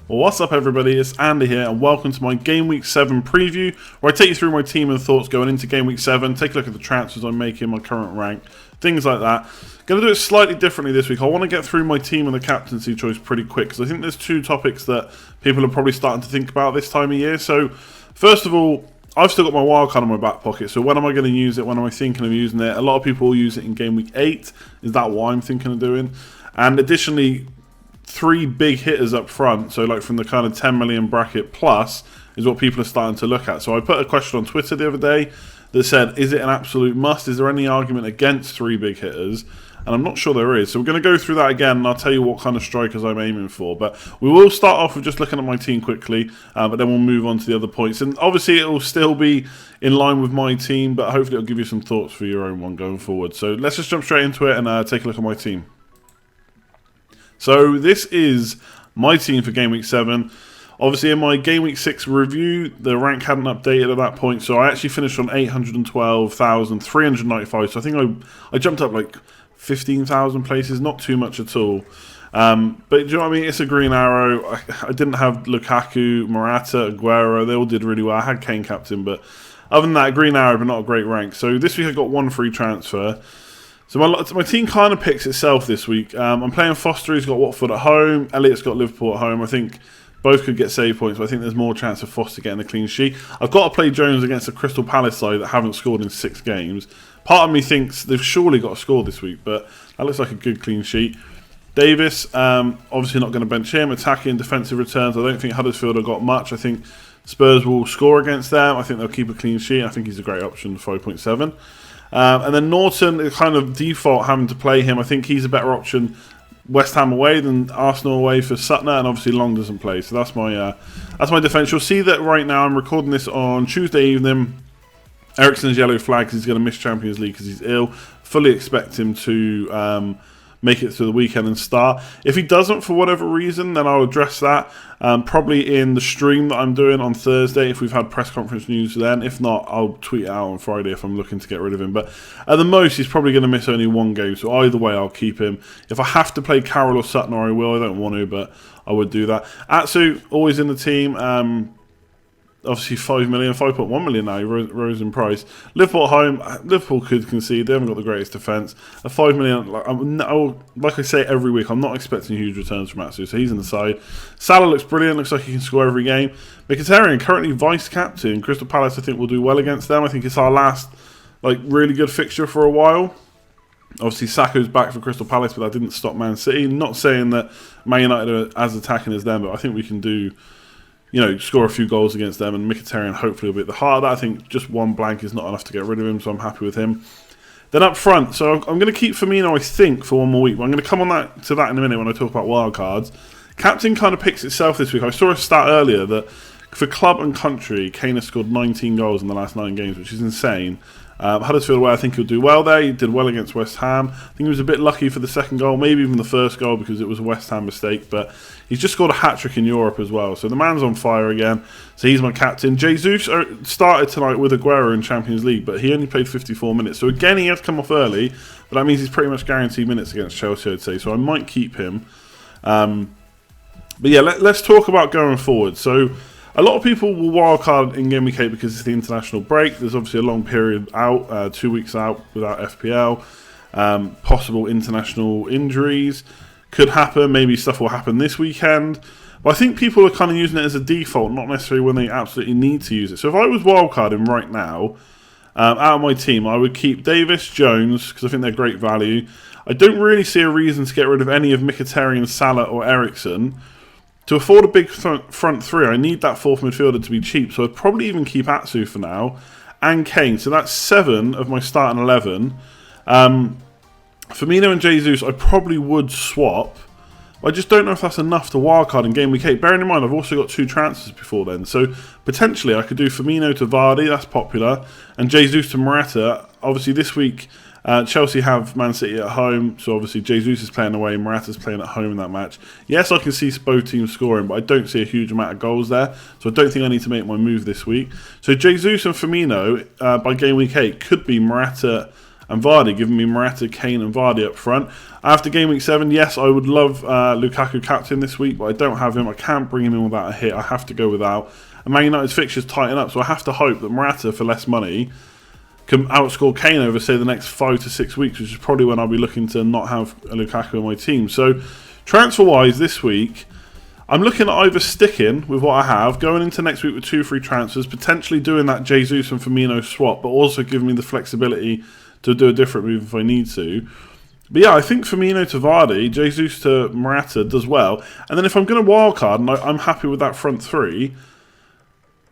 Well, what's up everybody, it's Andy here and welcome to my Game Week 7 preview where I take you through my team and thoughts going into Game Week 7, take a look at the transfers I'm making, my current rank, things like that. Going to do it slightly differently this week. I want to get through my team and the captaincy choice pretty quick because I think there's two topics that people are probably starting to think about this time of year. So, first of all, I've still got my wildcard in my back pocket, so when am I going to use it? When am I thinking of using it? A lot of people will use it in Game Week 8. Is that what I'm thinking of doing? And additionally, 3 big hitters up front, so like from the kind of 10 million bracket plus, is what people are starting to look at. So I put a question on Twitter the other day that said, is it an absolute must? Is there any argument against 3 big hitters? And I'm not sure there is. So we're going to go through that again, and I'll tell you what kind of strikers I'm aiming for. But we will start off with just looking at my team quickly, but then we'll move on to the other points. And obviously it will still be in line with my team, but hopefully it'll give you some thoughts for your own one going forward. So let's just jump straight into it and take a look at my team. So this is my team for Game Week 7. Obviously in my Game Week 6 review, the rank hadn't updated at that point, so I actually finished on 812,395. So I think I jumped up like 15,000 places, not too much at all. But do you know what I mean? It's a green arrow. I didn't have Lukaku, Morata, Aguero. They all did really well. I had Kane captain, but other than that, green arrow, but not a great rank. So this week I got 1 free transfer. So my team kind of picks itself this week. I'm playing Foster, who's got Watford at home. Elliott's got Liverpool at home. I think both could get save points, but I think there's more chance of Foster getting a clean sheet. I've got to play Jones against a Crystal Palace side that haven't scored in 6 games. Part of me thinks they've surely got to score this week, but that looks like a good clean sheet. Davis, obviously not going to bench him. Attacking, defensive returns, I don't think Huddersfield have got much. I think Spurs will score against them. I think they'll keep a clean sheet. I think he's a great option, 5.7. And then Norton, kind of default having to play him. I think he's a better option West Ham away than Arsenal away for Sutner, and obviously Long doesn't play. So that's my defence. You'll see that right now I'm recording this on Tuesday evening. Eriksen's yellow flag because he's going to miss Champions League because he's ill. Fully expect him to make it through the weekend and start. If he doesn't for whatever reason, then I'll address that probably in the stream that I'm doing on Thursday if we've had press conference news then. If not, I'll tweet it out on Friday if I'm looking to get rid of him. But at the most, he's probably going to miss only 1 game. So either way, I'll keep him. If I have to play Carroll or Sutton, I will. I don't want to, but I would do that. Atsu, always in the team. Obviously 5 million, 5.1 million now, he rose in price. Liverpool at home, Liverpool could concede, they haven't got the greatest defence. A 5 million, like I say every week, I'm not expecting huge returns from Atsu, so he's in the side. Salah looks brilliant, looks like he can score every game. Mkhitaryan, currently vice-captain, Crystal Palace I think will do well against them. I think it's our last really good fixture for a while. Obviously Saka's back for Crystal Palace, but that didn't stop Man City. Not saying that Man United are as attacking as them, but I think we can do, score a few goals against them, and Mkhitaryan hopefully will be at the heart of that. I think just 1 blank is not enough to get rid of him, so I'm happy with him. Then up front, so I'm going to keep Firmino, I think, for 1 more week, but I'm going to come on to that in a minute when I talk about wildcards. Captain kind of picks itself this week. I saw a stat earlier that for club and country, Kane has scored 19 goals in the last 9 games, which is insane. Huddersfield away, I think he'll do well there. He did well against West Ham. I think he was a bit lucky for the second goal, maybe even the first goal because it was a West Ham mistake. But he's just scored a hat-trick in Europe as well. So the man's on fire again. So he's my captain. Jesus started tonight with Aguero in Champions League, but he only played 54 minutes. So again, he has come off early, but that means he's pretty much guaranteed minutes against Chelsea, I'd say. So I might keep him. But yeah, let's talk about going forward. So a lot of people will wildcard in Game Week 8 because it's the international break. There's obviously a long period out, 2 weeks out without FPL. Possible international injuries could happen. Maybe stuff will happen this weekend. But I think people are kind of using it as a default, not necessarily when they absolutely need to use it. So if I was wildcarding right now, out of my team, I would keep Davis, Jones, because I think they're great value. I don't really see a reason to get rid of any of Mkhitaryan, Salah or Eriksen. To afford a big front 3, I need that 4th midfielder to be cheap, so I'd probably even keep Atsu for now, and Kane. So that's 7 of my starting 11. Firmino and Jesus, I probably would swap. I just don't know if that's enough to wildcard in Game Week 8. Bearing in mind, I've also got 2 transfers before then, so potentially I could do Firmino to Vardy, that's popular, and Jesus to Morata. Obviously this week, Chelsea have Man City at home, so obviously Jesus is playing away, Morata's playing at home in that match. Yes, I can see both teams scoring, but I don't see a huge amount of goals there, so I don't think I need to make my move this week. So Jesus and Firmino by Game Week 8 could be Morata and Vardy, giving me Morata, Kane and Vardy up front. After game week 7, yes, I would love Lukaku captain this week, but I don't have him. I can't bring him in without a hit. I have to go without. And Man United's fixtures tighten up, so I have to hope that Morata, for less money, can outscore Kane over, say, the next 5 to 6 weeks, which is probably when I'll be looking to not have Lukaku in my team. So, transfer-wise this week, I'm looking at either sticking with what I have, going into next week with 2 free transfers, potentially doing that Jesus and Firmino swap, but also giving me the flexibility to do a different move if I need to. But yeah, I think Firmino to Vardy, Jesus to Morata does well. And then if I'm going to wildcard, and I'm happy with that front 3,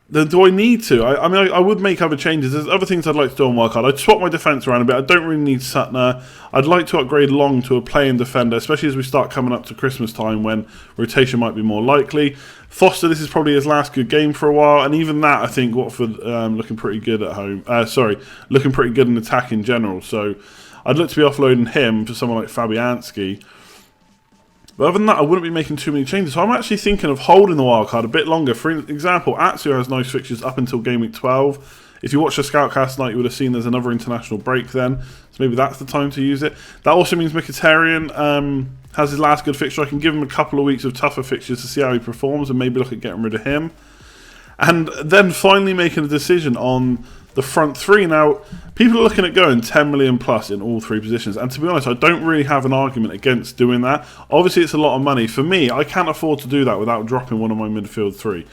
then do I need to? I mean, I would make other changes. There's other things I'd like to do on wildcard. I'd swap my defence around a bit. I don't really need Sutner. I'd like to upgrade Long to a playing defender, especially as we start coming up to Christmas time when rotation might be more likely. Foster, this is probably his last good game for a while, and even that, I think Watford looking pretty good at home. Looking pretty good in attack in general. So I'd look to be offloading him for someone like Fabianski. But other than that, I wouldn't be making too many changes. So I'm actually thinking of holding the wildcard a bit longer. For example, Azio has nice fixtures up until game week 12. If you watched the Scoutcast tonight, you would have seen there's another international break then. So maybe that's the time to use it. That also means Mkhitaryan has his last good fixture. I can give him a couple of weeks of tougher fixtures to see how he performs and maybe look at getting rid of him. And then finally making a decision on the front 3. Now, people are looking at going 10 million plus in all 3 positions. And to be honest, I don't really have an argument against doing that. Obviously, it's a lot of money. For me, I can't afford to do that without dropping one of my midfield 3.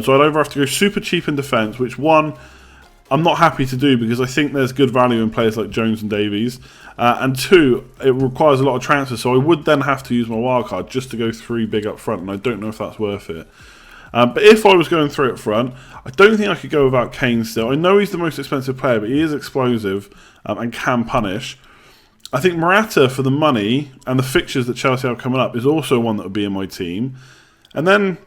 So I'd either have to go super cheap in defence, which one, I'm not happy to do because I think there's good value in players like Jones and Davies. And 2, it requires a lot of transfers. So I would then have to use my wildcard just to go 3 big up front. And I don't know if that's worth it. But if I was going 3 up front, I don't think I could go without Kane still. I know he's the most expensive player, but he is explosive and can punish. I think Morata, for the money and the fixtures that Chelsea have coming up, is also one that would be in my team. And then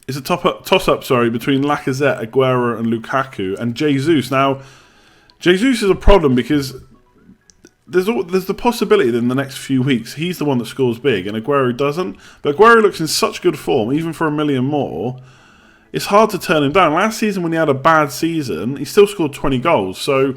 it's a toss-up between Lacazette, Aguero and Lukaku and Jesus. Now, Jesus is a problem because there's the possibility that in the next few weeks he's the one that scores big and Aguero doesn't. But Aguero looks in such good form, even for $1 million more. It's hard to turn him down. Last season when he had a bad season, he still scored 20 goals. So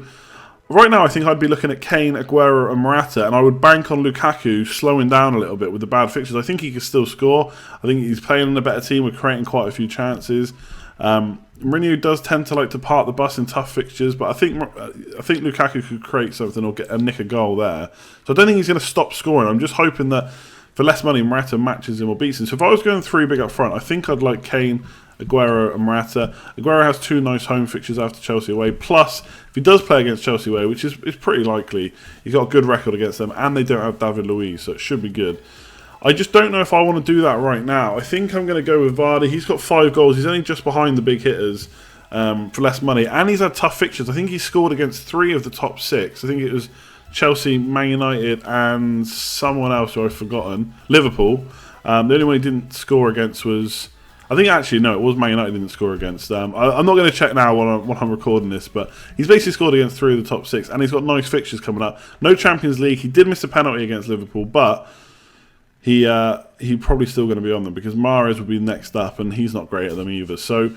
right now I think I'd be looking at Kane, Aguero and Morata, and I would bank on Lukaku slowing down a little bit with the bad fixtures. I think he can still score. I think he's playing in a better team. We're creating quite a few chances. Mourinho does tend to like to park the bus in tough fixtures, but I think Lukaku could create something or nick a goal there. So I don't think he's going to stop scoring. I'm just hoping that for less money, Morata matches him or beats him. So if I was going 3 big up front, I think I'd like Kane, Aguero and Morata. Aguero has 2 nice home fixtures after Chelsea away. Plus, if he does play against Chelsea away, which is pretty likely, he's got a good record against them, and they don't have David Luiz, so it should be good. I just don't know if I want to do that right now. I think I'm going to go with Vardy. He's got 5 goals. He's only just behind the big hitters for less money. And he's had tough fixtures. I think he's scored against 3 of the top 6. I think it was Chelsea, Man United and someone else who I've forgotten. Liverpool. The only one he didn't score against was... I think actually, no, it was Man United didn't score against. I'm not going to check now while I'm recording this, but he's basically scored against 3 of the top 6. And he's got nice fixtures coming up. No Champions League. He did miss a penalty against Liverpool, but... He probably still going to be on them because Mahrez will be next up and he's not great at them either. So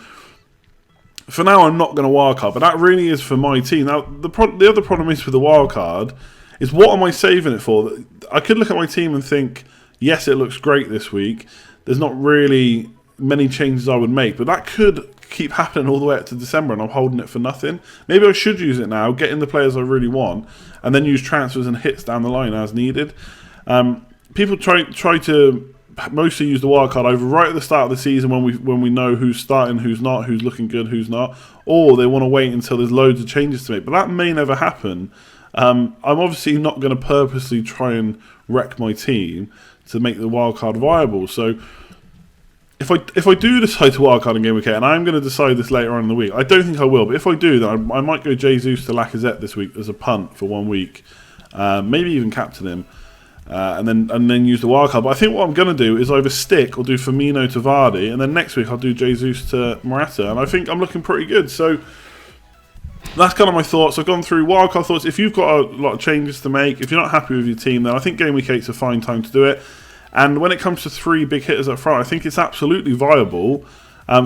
for now, I'm not going to wildcard, but that really is for my team. Now the other problem is with the wildcard is what am I saving it for? I could look at my team and think, yes, it looks great this week. There's not really many changes I would make, but that could keep happening all the way up to December and I'm holding it for nothing. Maybe I should use it now, get in the players I really want, and then use transfers and hits down the line as needed. People try to mostly use the wildcard either right at the start of the season when we know who's starting, who's not, who's looking good, who's not, or they want to wait until there's loads of changes to make. But that may never happen. I'm obviously not going to purposely try and wreck my team to make the wildcard viable. So if I do decide to wildcard in Game Week 8, and I'm going to decide this later on in the week, I don't think I will, but if I do, then I might go Jesus to Lacazette this week as a punt for 1 week, maybe even captain him. And then use the wildcard. But I think what I'm going to do is either stick or do Firmino to Vardy, and then next week I'll do Jesus to Morata, and I think I'm looking pretty good. So that's kind of my thoughts. I've gone through wildcard thoughts. If you've got a lot of changes to make, if you're not happy with your team, then I think Game Week 8's a fine time to do it. And when it comes to 3 big hitters up front, I think it's absolutely viable.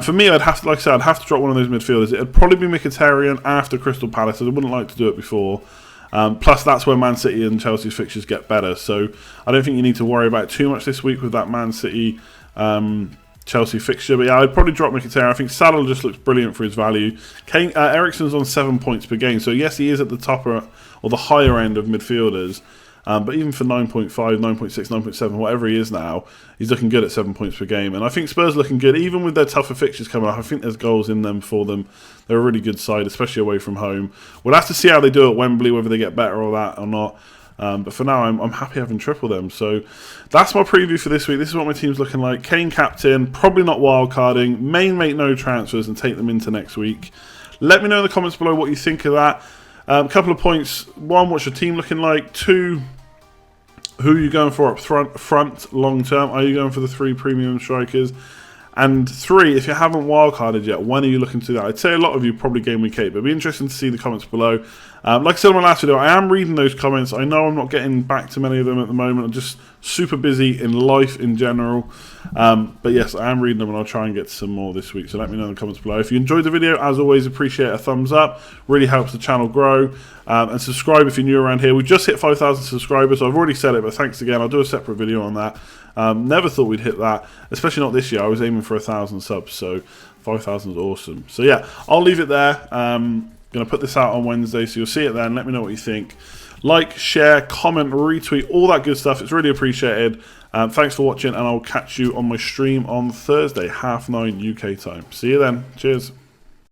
For me, I'd have to, I'd have to drop one of those midfielders. It'd probably be Mkhitaryan after Crystal Palace. I wouldn't like to do it before. Plus, that's where Man City and Chelsea's fixtures get better. So I don't think you need to worry about it too much this week with that Man City Chelsea fixture. But yeah, I'd probably drop Mkhitaryan. I think Salah just looks brilliant for his value. Kane, Eriksen's on 7 points per game. So yes, he is at the top or the higher end of midfielders. But even for 9.5, 9.6, 9.7, whatever he is now, he's looking good at 7 points per game. And I think Spurs are looking good, even with their tougher fixtures coming up. I think there's goals in them for them. They're a really good side, especially away from home. We'll have to see how they do at Wembley, whether they get better or that or not. But for now, I'm happy having triple them. So that's my preview for this week. This is what my team's looking like. Kane captain, probably not wildcarding. Main make no transfers and take them into next week. Let me know in the comments below what you think of that. A couple of points. One, what's your team looking like? Two, who are you going for up front long term? Are you going for the 3 premium strikers? And 3, if you haven't wildcarded yet, when are you looking to do that? I'd say a lot of you probably game week 8, but it'd be interesting to see the comments below. Like I said in my last video, I am reading those comments. I know I'm not getting back to many of them at the moment. I'm just super busy in life in general. But yes, I am reading them, and I'll try and get some more this week. So let me know in the comments below. If you enjoyed the video, as always, appreciate a thumbs up. Really helps the channel grow. And subscribe if you're new around here. We just hit 5,000 subscribers. So I've already said it, but thanks again. I'll do a separate video on that. Never thought we'd hit that, especially not this year. I was aiming for 1,000 subs, so 5,000 is awesome. So yeah, I'll leave it there. Going to put this out on Wednesday, so you'll see it then. Let me know what you think. Like, share, comment, retweet, all that good stuff. It's really appreciated. Thanks for watching, and I'll catch you on my stream on Thursday, 9:30 UK time. See you then. Cheers.